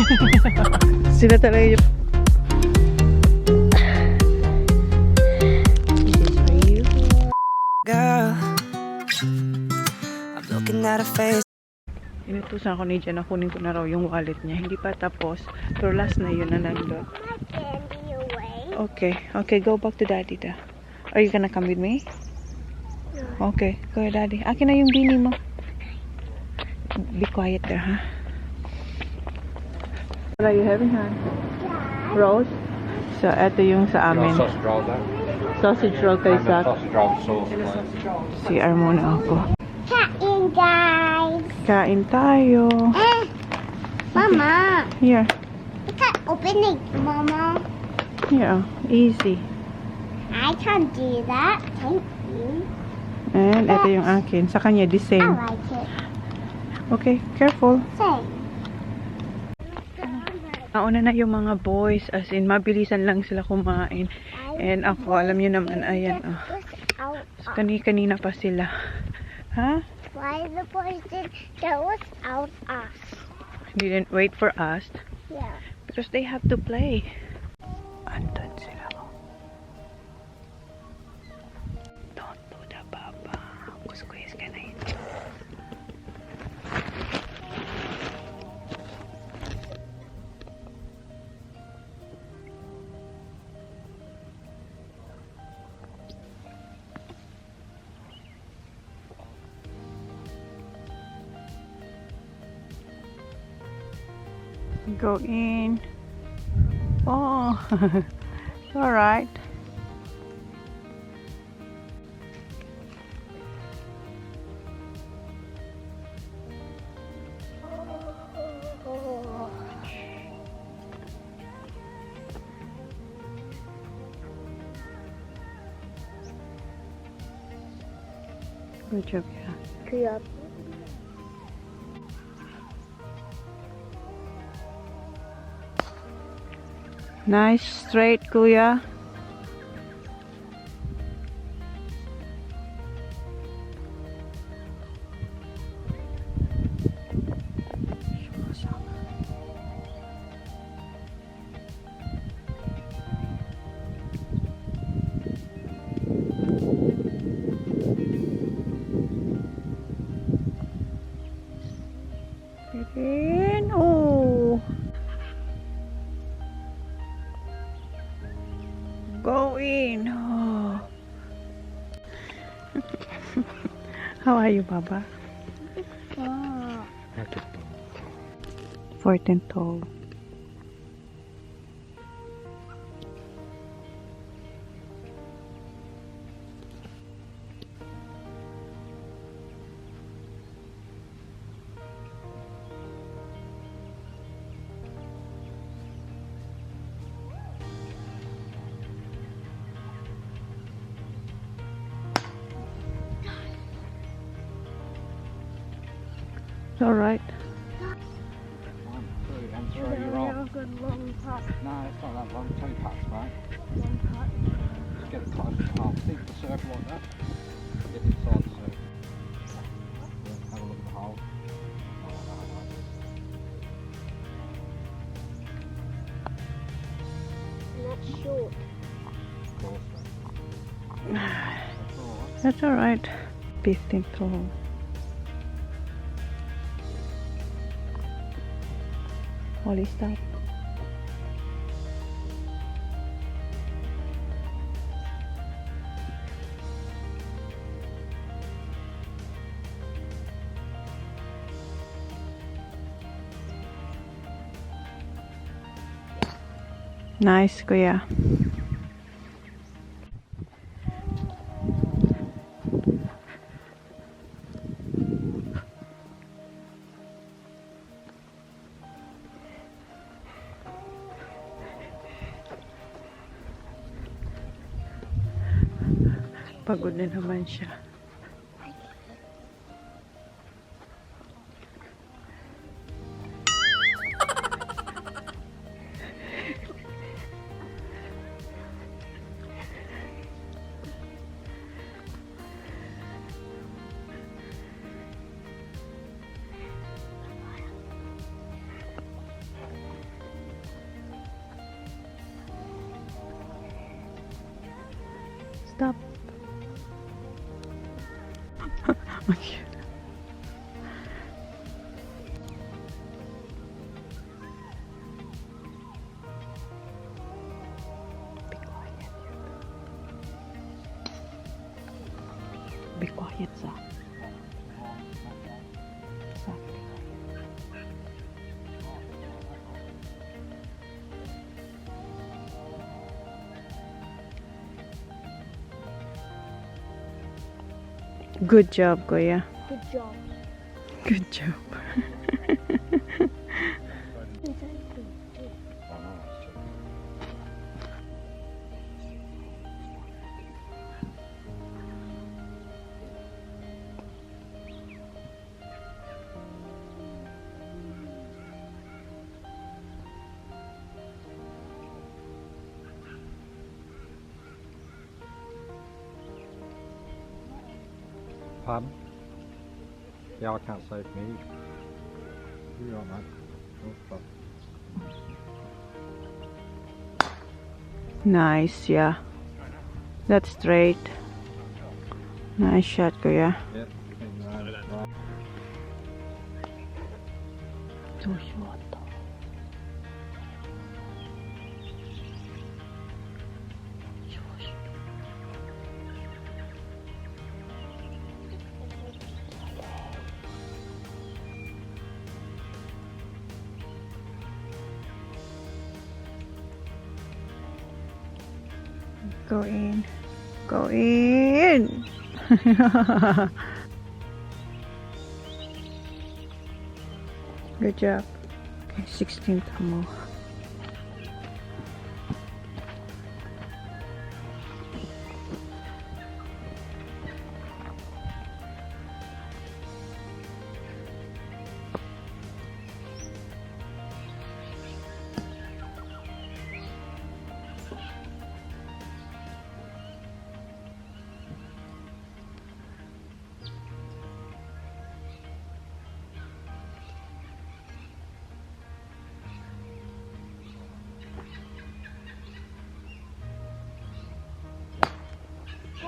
Sila talaga yung... This is for you. Girl, I'm looking at a face. Inutusan ko ni Jen na kunin ko na raw yung wallet niya. Hindi pa tapos. Pero last na yun na nandun. Okay. Okay, go back to daddy da. Are you gonna come with me? No. Okay, go ahead daddy. Akin na yung beanie mo. Be quiet there, ha? What are you having, hon? Yeah. Rolls? So, eto yung sa amin. Sausage roll there. Sausage roll kay Zach. Sausage roll sauce, please. CR muna ako. Kain, guys. Kain tayo. Mama. Here. You can't open it, Mama. Here. Easy. I can't do that. Thank you. And ito yung akin. Sa kanya, the I same. like it. Okay, careful. Same. Nauna na yung mga boys. As in, mabilisan lang sila kumain. And ako, alam nyo naman, ayan. So, kanina pa sila. Ha? Why the boys did that without us? Didn't wait for us. Yeah. Because they have to play. Andun sila. Don't do the baba. Kuskwis ka na ito. Go in. Oh, all right. Good job, yeah. Good. Nice straight, kuya. Again. Oh. Go in. Oh. How are you, Baba? 14 tall. It's all right. 1, 2, and 3, you're off. Good long putt. No, it's not that long. 2 putts, mate. One putt. Just get it close to half. Keep the circle like that. Get inside the circle. Yeah, have a look at the hole. And that's short. Of course. That's all right. That's all right. 15 tall. Holy stop. Nice, kuya. Pagod na naman siya. Stop. Okay. Be quiet, Zach. Zach. Good job, Kuya. Good job. Good job. Pardon? Yeah, I can't save me. You all right, mate? No problem. Nice, yeah. That's straight. Nice shot, Kuya. Yep. Right. Too short. Go in. Go in. Good job. Okay, 16th mo.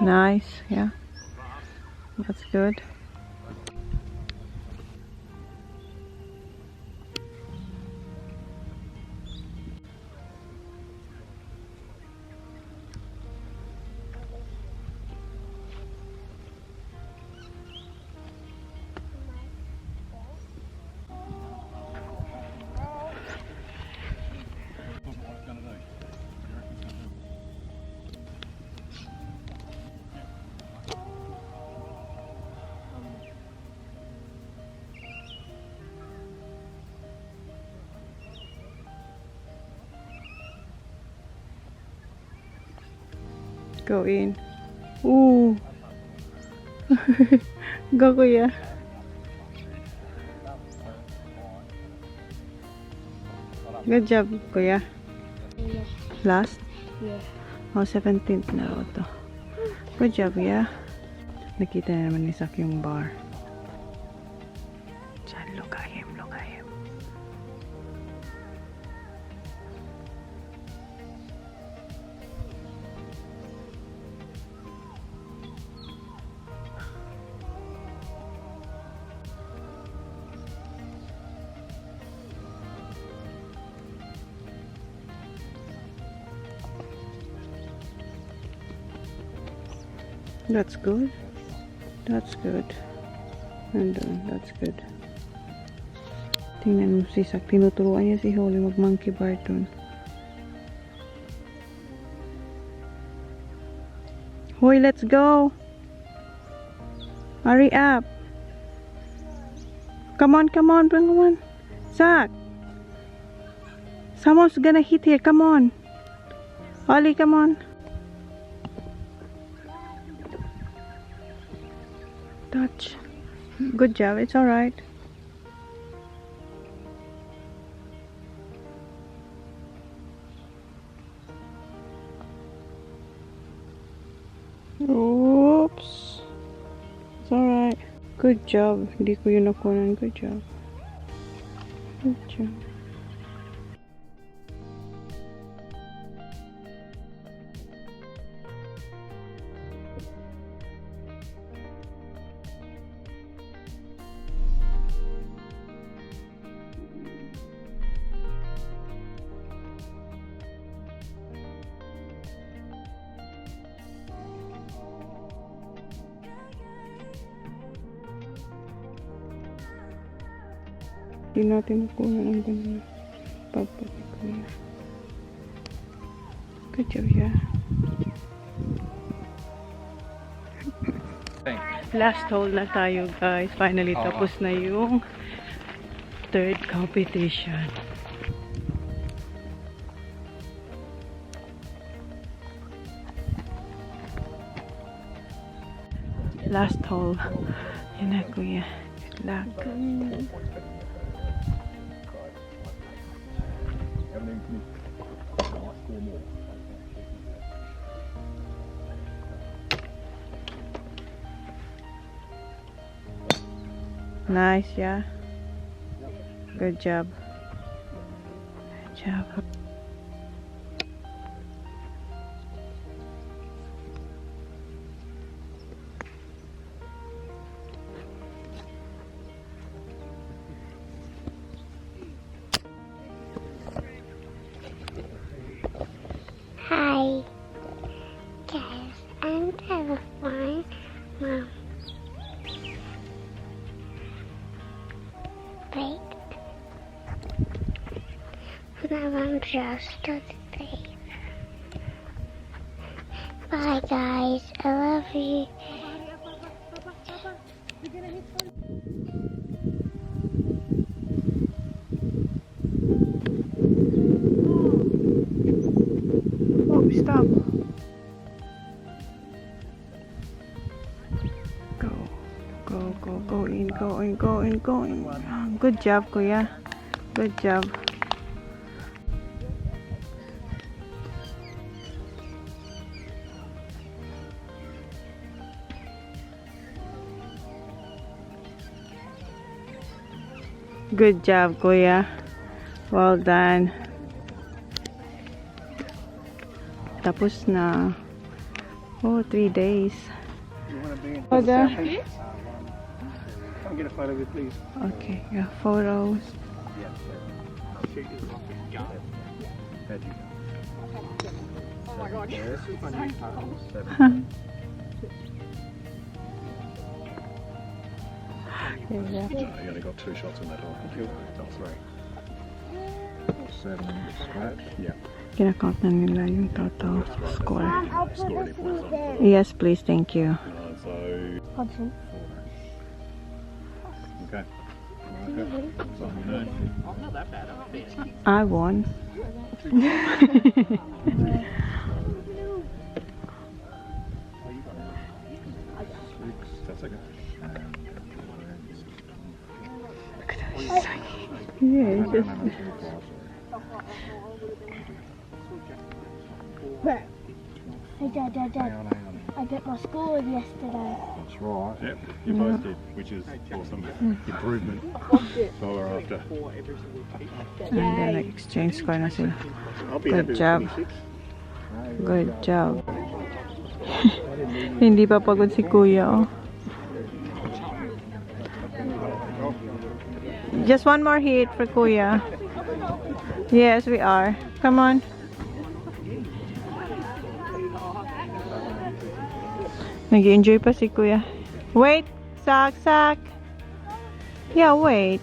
Nice, yeah. That's good. Go in. Ooh. Go, Kuya. Good job, Kuya. Last? Yeah. Oh, 17th na raw to. Good job, yeah. Nakita na naman ni Sak yung bar. Diyan, look at him, look at him. That's good. That's good. And that's good. Tingnan mo si Sak. Tinuturuan niya si Holly mag-monkey bar dun. Hoy, let's go! Hurry up! Come on, come on, come on! Sak! Someone's gonna hit here, come on! Holly, come on! Touch. Good job, it's alright. Oops. It's alright. Good job. Hindi ko yun nakunan. Good job. Good job. Hindi natin nakuha ng ganun. Pagpapit ko na. Good job, yeah. Last hole na tayo, guys. Finally, tapos na yung third competition. Last hole. Yan na, kuya. Good luck. Nice, yeah. Good job. Good job. Hi, guys. I'm terrified. Mom. Wait. Now I'm just asleep. Bye, guys. I love you. Oh, stop. Go in, go in, go in, go in. Good job, kuya. Good job. Good job, kuya. Well done. Tapos na. Oh, 3 days. Come get a photo of it, please. Okay, yeah, photos. Shoot you like a gun. How'd you go? Oh my god, yes. Yeah. You only got 2 shots in that hole. That's 3. 7 scratch. Yeah. Kinakount na nila yung total score. Score any points on. Yes, please, thank you. So. Hudson. Okay. So, I won. Yeah, it's just... Hey, Dad. I bet my score yesterday. That's right. Yep, you both did, which is awesome. Improvement. So we're after. And then nag-exchange score na sila. I'll be Good happy job. with 26. Good job. Hindi pa pagod si kuya, oh. Just one more hit for kuya. Yes, we are. Come on. Nag-enjoy pa si kuya. Wait! Sak! Yeah, wait.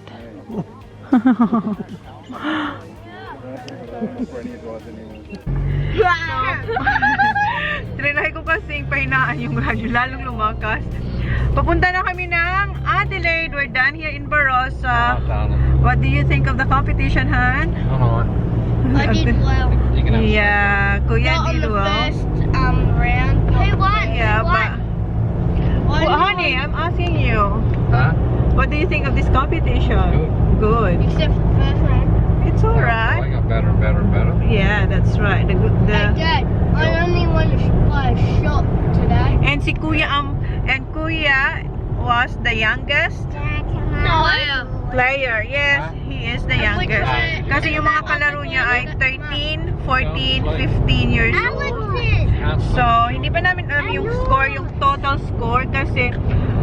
Trinay ko kasing pahinaan yung radyo, lalong lumakas. Papunta na kami ng Adelaide. We're done here in Barossa. What do you think of the competition, Han? I did well. Yeah, kuya Not on did the well. first round. Who won? Yeah, Who won? but honey, I'm asking you. Huh? What do you think of this competition? Good. Except for the first round. It's alright. I got better and better and better. Yeah, that's right. Hey, Dad, I only won by a shot today. And si Kuya Kuya was the youngest player. Yes, he is the youngest. Kasi yung mga kalaro niya ay 13, 14, 15 years old. So, hindi pa namin alam yung score, yung total score kasi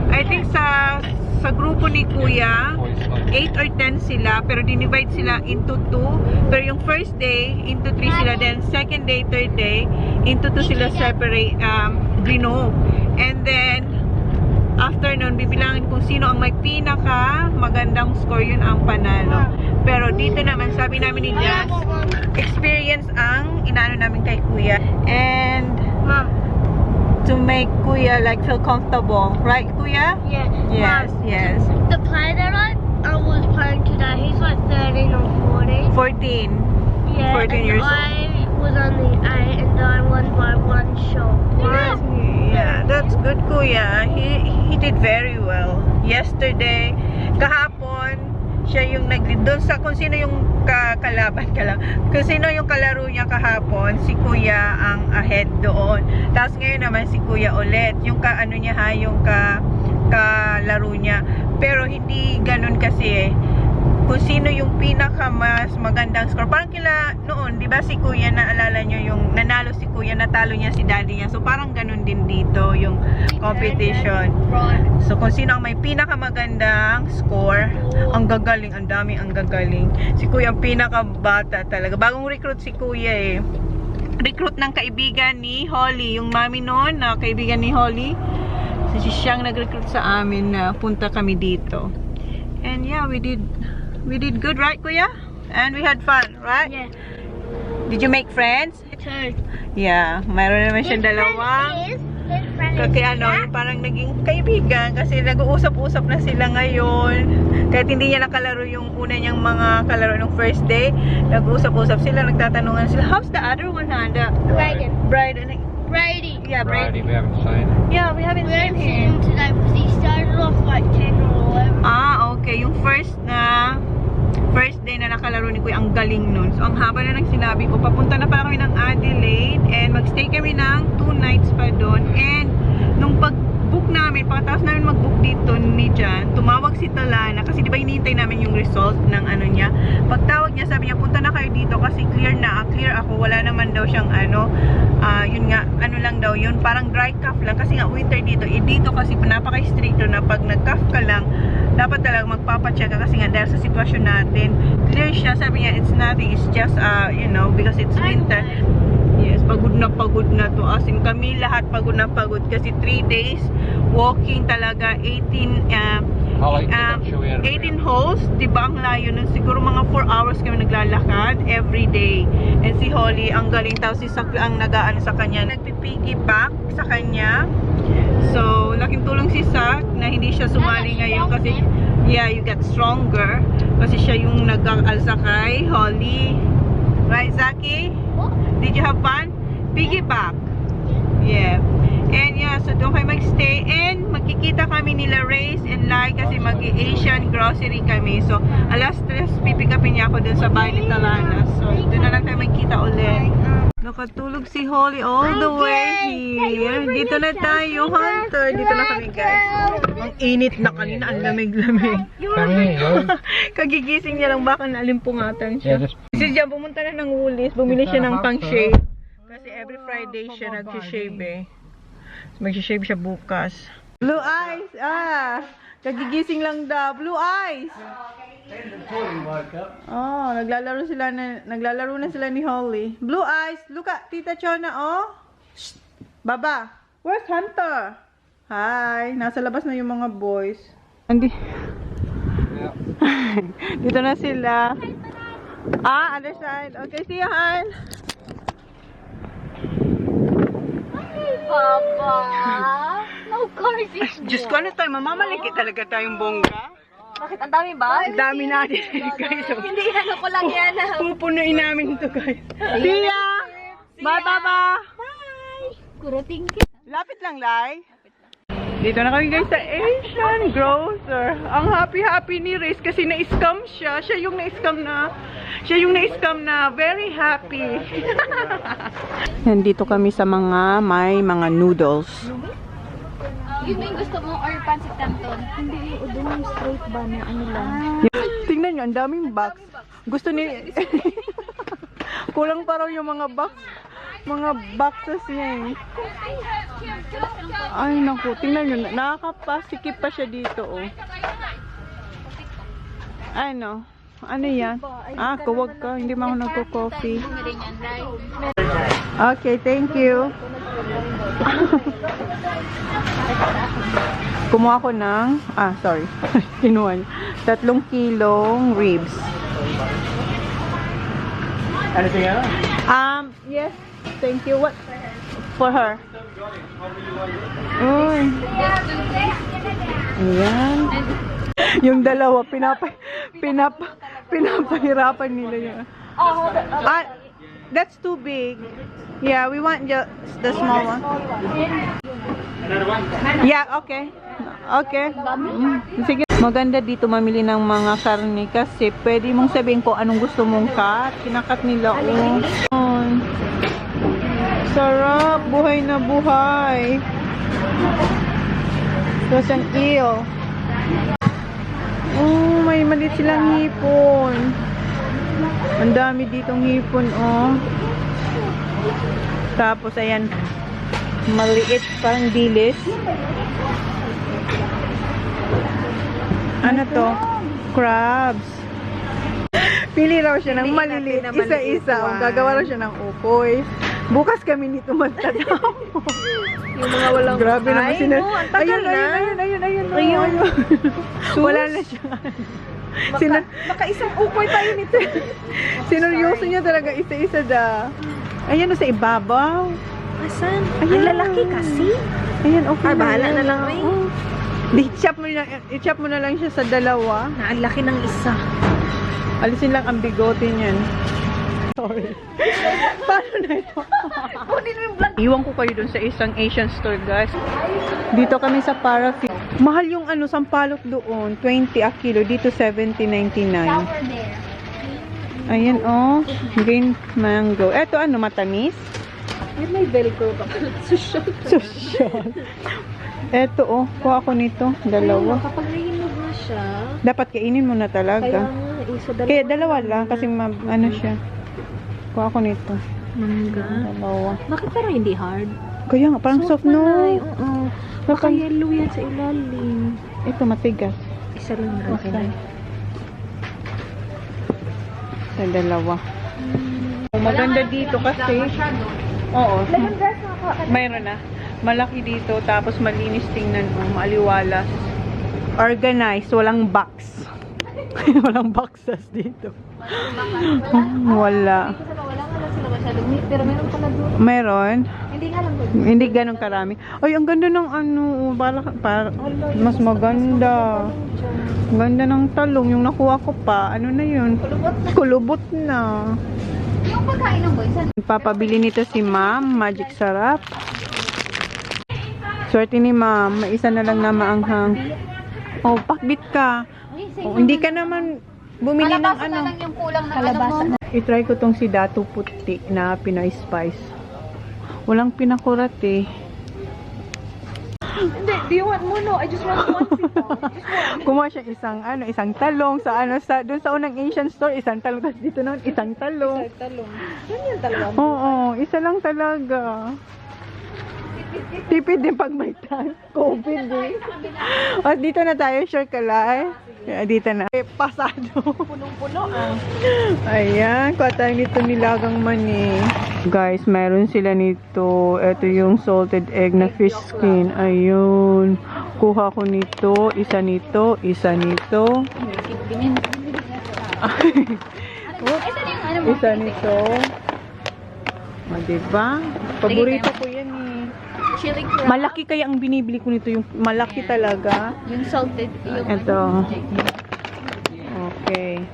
I think sa grupo ni Kuya 8 or 10 sila, pero dinivide sila into 2. Pero yung first day into 3 sila, then second day, third day into 2 sila separate group. And then After nun, bibilangin kung sino ang may pinaka magandang score, yun ang panalo. Pero dito naman, sabi namin ni Jazz, experience ang inaano namin kay Kuya. And Mom. to make Kuya like feel comfortable. Right, Kuya? Yeah. Yes, Mom, yes. The player that I was playing today, he's like 13 or 14. 14. Yeah. 14 and years old. I was only 8 and I won by 1 shot. Yeah, that's good, Kuya. He did very well. Yesterday, kahapon, siya yung doon sa kung sino yung kung sino yung kalaro niya kahapon, si Kuya ang ahead doon. Tapos ngayon naman si Kuya ulit, yung ano niya ha, yung kalaro niya. Pero hindi ganun kasi kung sino yung pinaka mas magandang score. Parang kila noon, di ba si Kuya, naalala nyo yung nanalo si Kuya, natalo niya si daddy niya. So parang ganun din dito yung competition. So kung sino ang may pinaka magandang score, ang gagaling, ang dami ang gagaling. Si Kuya ang pinaka bata talaga. Bagong recruit si Kuya eh. Recruit ng kaibigan ni Holly, yung mami noon na kaibigan ni Holly. So siyang nag-recruit sa amin na punta kami dito. And yeah, we did good, right, Kuya? And we had fun, right? Yeah. Did you make friends? 2. Yeah, mayroon naman siyang dalawang. Kaya ano, parang naging kaibigan kasi nag-uusap-usap na sila ngayon. Kahit hindi niya nakalaro yung una niyang mga kalaro nung first day, nag-uusap-usap sila, nagtatanungan sila, how's the other one, Handa? Brady. Yeah, Brady. We haven't seen him. Yeah, we haven't We seen haven't seen him. him today because he started off like 10 or 11. Okay. Yung first day na nakalaro ni Kuya, ang galing nun. So, ang haba na ng sinabi ko, papunta na pa kami ng Adelaide and magstay kami ng 2 nights pa doon. And nung pag-book namin, pagkatapos namin mag-book dito ni Jan, tumawag si Talana kasi di ba hinihintay namin yung result ng ano niya. Pagtawag niya, sabi niya, punta na kayo dito kasi clear ako. Wala naman daw siyang yun nga, ano lang daw yun, parang dry cough lang kasi nga winter dito. Dito kasi napaka-stricto na pag nag-cough ka lang, dapat talagang magpapacheck ka kasi nga dahil sa sitwasyon natin. Clear siya, sabi niya, it's nothing, it's just, because it's winter. Yes, pagod na to. As in, kami lahat pagod na pagod kasi 3 days walking talaga, 18 holes, di ba ang layo nun? Siguro mga 4 hours kami naglalakad every day. And si Holly, ang galing tao, si Sak ang nag-aano sa kanya, nagpipiggyback sa kanya. So, laking tulong si Sak na hindi siya sumali ngayon kasi, yeah, you get stronger. Kasi siya yung nag-alsakay, Holly. Right, Zaki? Did you have fun? Piggyback. Yeah. And yeah, so doon kayo magstay. And magkikita kami nila Race and Lai kasi mag-Asian grocery kami. So, alas 3, pipick upin niya ako dun sa bahay ni Talana. So, doon na lang tayo magkita ulit. Nakatulog si Holly all the way here. Dito na tayo, Hunter. Dito na kami, guys. Ang init na kanina. Ang lamig-lamig. Kagigising niya lang, baka nalimpungatan siya. Si Jan, pumunta na ng Woolies. Bumili siya ng pang-shave. Kasi every Friday siya nag-shave eh. Mag-shave siya bukas. Blue eyes! Kagigising lang daw. Blue eyes! Oh, naglalaro na sila ni Holly. Blue eyes! Look at Tita Chona, oh! Shh! Baba! Where's Hunter? Hi! Nasa labas na yung mga boys. Dito na sila. Other side. Okay, see you, Han! Papa! No cars in Diyos ko, ano tayo? Mamamaliki talaga tayong bongga. Bakit? Ang dami ba? Ang dami natin, guys. Hindi, ano ko lang yan. Pupunuin namin ito, guys. See ya! Bye! Bye! Kurating ka. Lapit lang, Lai. Dito na kami, guys, sa Asian Grocer. Ang happy-happy ni Riz kasi na-scam siya. Siya yung na-scam na very happy. Nandito kami sa may mga noodles. Yun yung gusto mo or pancit canton? Hindi, udong straight ba na ano lang. Tingnan nyo, ang daming box. Gusto ni... Kulang pa raw yung mga boxes niya eh. Ay naku, tingnan nyo, nakakapasikip pa siya dito oh. Ano yan? Kawag ka, hindi mo ako nagko-coffee. Okay, thank you. Kumuha ko ng, sorry. Kinuha niya. 3 kilong ribs. Ano siya? Yes. Thank you. What? For her. Uy. Ayan. Yung dalawa, pinapahirapan nila yun. That's too big. Yeah, we want just the small one. Yeah, okay. Okay. Sige. Maganda dito mamili ng mga karne kasi pwede mong sabihin kung anong gusto mong cut. Kinakat nila. Oh. Sarap. Buhay na buhay. Tapos ang eel. Oh, may maliit silang hipon. Ang dami ditong hipon, oh. Tapos, ayan. Maliit parang dilis. Ano to? Crabs. Pili raw siya ng maliliit. Isa-isa. Gagawa raw siya ng ukoy. Bukas kami nito magtataw. Yung mga walang... Grabe naman sila. Ayun. Ayun. Wala na siya. Baka isang ukoy tayo nito. Sinuryoso niya talaga isa-isa da. Ayan o sa ibabaw. Asan? Ayan. Ang lalaki kasi. Ayan, okay na bahala yan. na lang rin. I-chop mo na lang siya sa dalawa. Ang laki ng isa. Alisin lang ang bigote niyan. Sorry. Paano na ito? Iwan ko kayo dun sa isang Asian store, guys. Dito kami sa Paraffin. Mahal yung sampalok doon. 20 a kilo. Dito 70.99. Ayan, oh. Green mango. Eto, matamis? May velcro pa. Social. Eto, oh. Kuha ko nito. Dalawa. Kapag naiinog na siya, Dapat kainin mo na talaga. Kaya dalawa lang kasi siya. Kuha ko nito. Mangga. Dalawa. Bakit parang hindi hard? Kaya nga, parang soft, no? Oo. Baka yellow yan sa ilalim. Ito, matigas. Isa lang na. Okay. Sa dalawa. Maganda dito kasi. Oo. Mayroon na. Malaki dito, tapos malinis tingnan. Maaliwalas. Organized, walang box. Walang boxes dito. Wala. Pero meron pala doon. Meron? Hindi nga lang doon. Hindi ganun karami. Ay, ang ganda ng mas maganda. Ang ganda ng talong. Yung nakuha ko pa. Ano na yun? Kulubot na. Yung pagkain ng boys, Papabili nito si Ma'am. Magic sarap. Swerte ni Ma'am. May isa na lang na maanghang. Oh, pakbit ka. Oh, hindi ka naman bumili ng na lang yung kulang ng kalabasa. I-try ko tong si Dato Puti na Pinoy Spice. Walang pinakurat eh. Hindi, do you want more? No, I just want one people. Kumuha siya isang talong sa doon sa unang Asian store, isang talong, tapos dito naman isang talong. Talong. Yan yung talaga. Oo, isa lang talaga. Tipid din pag may time. COVID din. At dito na tayo, sure ka lang. Dito na. Pasado. Punong-puno Ayan, kuha tayo nito nilagang mani. Guys, meron sila nito. Ito yung salted egg na fish skin. Ayun. Kuha ko nito. Isa nito. Isa nito. Isa nito. O, diba? Paborito ko yan eh. chili crab. Malaki kaya ang binibili ko nito. Yung malaki talaga. Yung salted. Yung Ito. Okay.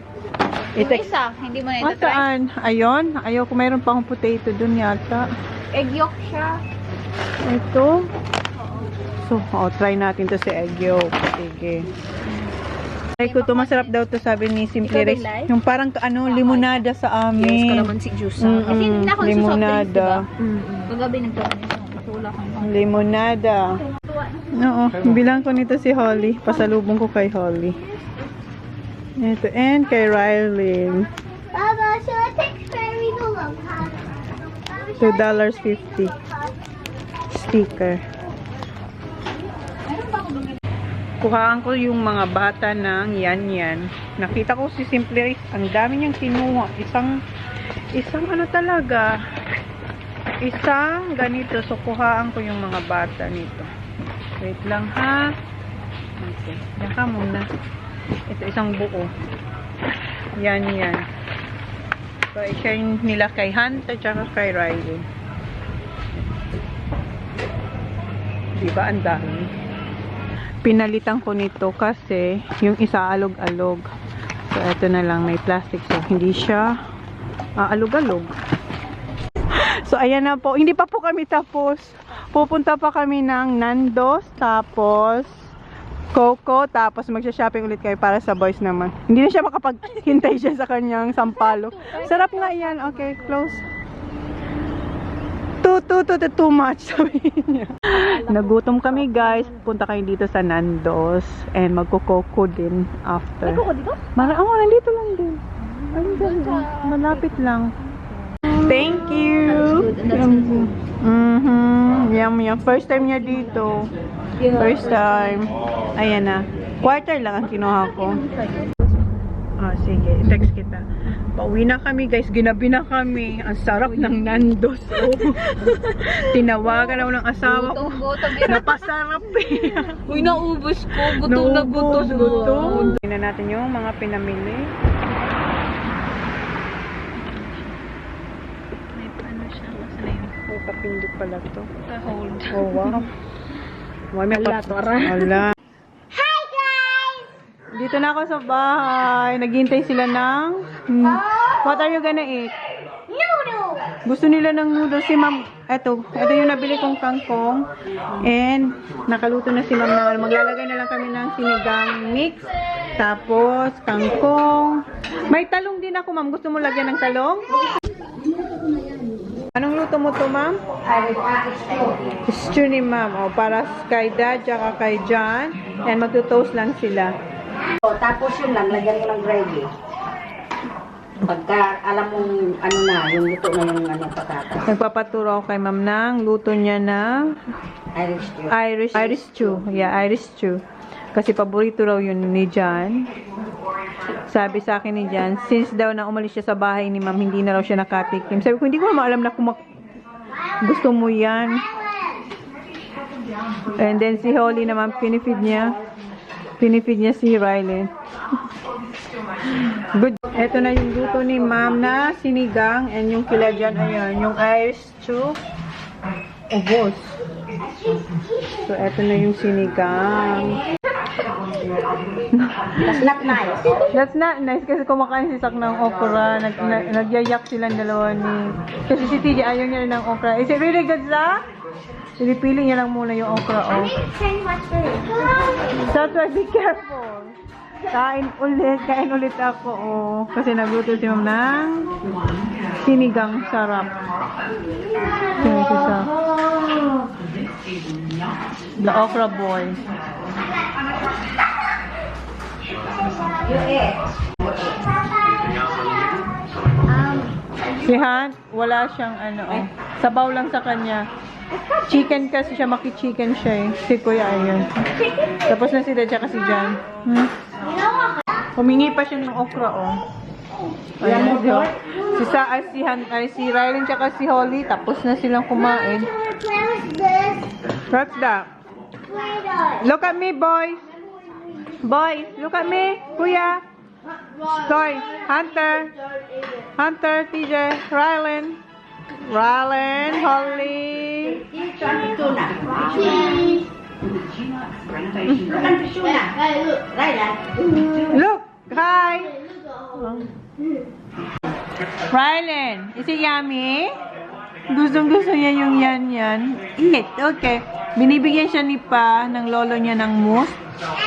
Yung isa, hindi mo na ito try. Saan? Ayun. Ayaw ko. Mayroon pa akong potato dun yata. Egg yolk siya. Ito. So, try natin to sa egg yolk. Sige. Try ko to. Masarap daw to, sabi ni Simply Rex. Yung parang limonada sa amin. Yes, kalamansi juice. Kasi hindi na ako limonada. Paggabi nagkaroon niya. Wala kang Limonada. Oo. Bilang ko nito si Holly. Pasalubong ko kay Holly. Ito. And kay Riley. Baba, should I take Fairy to love $2.50. Sticker. Kuhaan ko yung mga bata ng yan. Nakita ko si Simply Rex. Ang dami niyang kinuha. Isang ano talaga. Isang ganito. So, kuhaan ko yung mga bata nito. Wait lang ha. Okay. Yan ka muna. Ito isang buo. Yan. So, i-share nila kay Hunter tsaka kay Riley. Diba? Ang dami. Pinalitan ko nito kasi yung isa alog-alog. So, ito na lang. May plastic. So, hindi siya alog-alog. So, ayan na po. Hindi pa po kami tapos. Pupunta pa kami ng Nando's. Tapos, Coco. Tapos, magsha-shopping ulit kayo para sa boys naman. Hindi na siya makapaghintay siya sa kanyang sampalo. Sarap nga yan. Okay, close. Too much, sabihin niya. Nagutom kami, guys. Punta kayo dito sa Nando's. And magko-coco din after. May kuko dito? Nandito lang din. Malapit lang. Thank you. Yum. First time niya dito. First time. Ayan na. Quarter lang ang kinuha ko. Sige. Text kita. Pauwi na kami, guys. Ginabi na kami. Ang sarap ng Nando's. Tinawagan ako ng asawa ko. Napasarap eh. Uy, naubos ko. Gutom na gutom. Tingnan natin yung mga pinamili. May papindot pala to. Hold. Oh, wow. May wala. Hi guys! Dito na ako sa bahay. Naghihintay sila ng... What are you gonna eat? Noodles! Gusto nila ng noodles. Si ma'am, ito yung nabili kong kangkong. And, nakaluto na si ma'am na maglalagay na lang kami ng sinigang mix. Tapos, kangkong. May talong din ako, ma'am. Gusto mo lagyan ng talong? Anong luto mo to, ma'am? Stew ni ma'am. O, para kay dad, tsaka kay John. And, magtutoast lang sila. Tapos yun lang, lagyan mo ng gravy. Pagka alam mong ano na, yung luto na yung patatas. Nagpapaturo ako kay ma'am ng luto niya na Irish stew. Yeah, Irish stew. Kasi paborito raw yun ni John. Sabi sa akin ni John, since daw na umalis siya sa bahay ni ma'am, hindi na raw siya nakatikim. Sabi ko, hindi ko maalam na kung gusto mo yan. And then si Holly naman, pinifeed niya si Riley. Good. Ito na yung luto ni ma'am na sinigang. And yung kila dyan, ayan, yung Irish stew. Ubos. So, ito na yung sinigang. That's not nice. That's not nice kasi kumakain si Sak ng okra. Nagyayak silang dalawa ni... Kasi si TJ ayaw niya rin ng okra. Is it really good, Zach? Pinipili niya lang muna yung okra, oh. That's why, be careful. Kain ulit ako, oh. Kasi nagluto si ma'am ng sinigang sarap. The okra boy. Si Han, wala siyang oh. Sabaw lang sa kanya. Chicken kasi siya, maki-chicken siya eh. Si Kuya, ayun. Tapos na si Dad, tsaka si Jan. Humingi pa siya ng okra, oh. Ayan, si Rylan tsaka si Holly, tapos na silang kumain. What's that? Look at me, boys. Boys, look at me. Kuya. Toy. Hunter, TJ, Rylan, Holly. Chona. Look, hi. Rylan, is it yummy? Gustong-gusto niya yung yan. Eat, okay. Binibigyan siya ni Pa ng lolo niya ng mousse.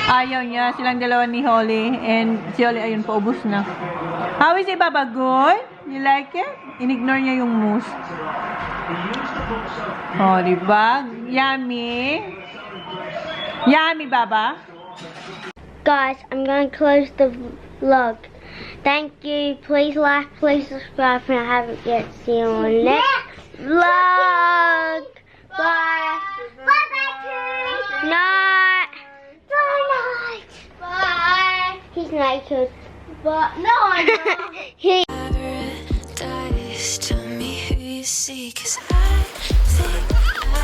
Ayaw niya, silang dalawa ni Holly. And si Holly, ayun, paubos na. How is it, Baba? Good? You like it? In-ignore niya yung mousse. Oh, diba? Yummy. Yummy, Baba. Guys, I'm going to close the vlog. Thank you. Please like, please subscribe if you haven't yet. See you on the next vlog. Bye. Bye-bye, Night. Bye-night. Bye. He's naked. But no, I'm not. Paradise, tell me who you see, 'cause I think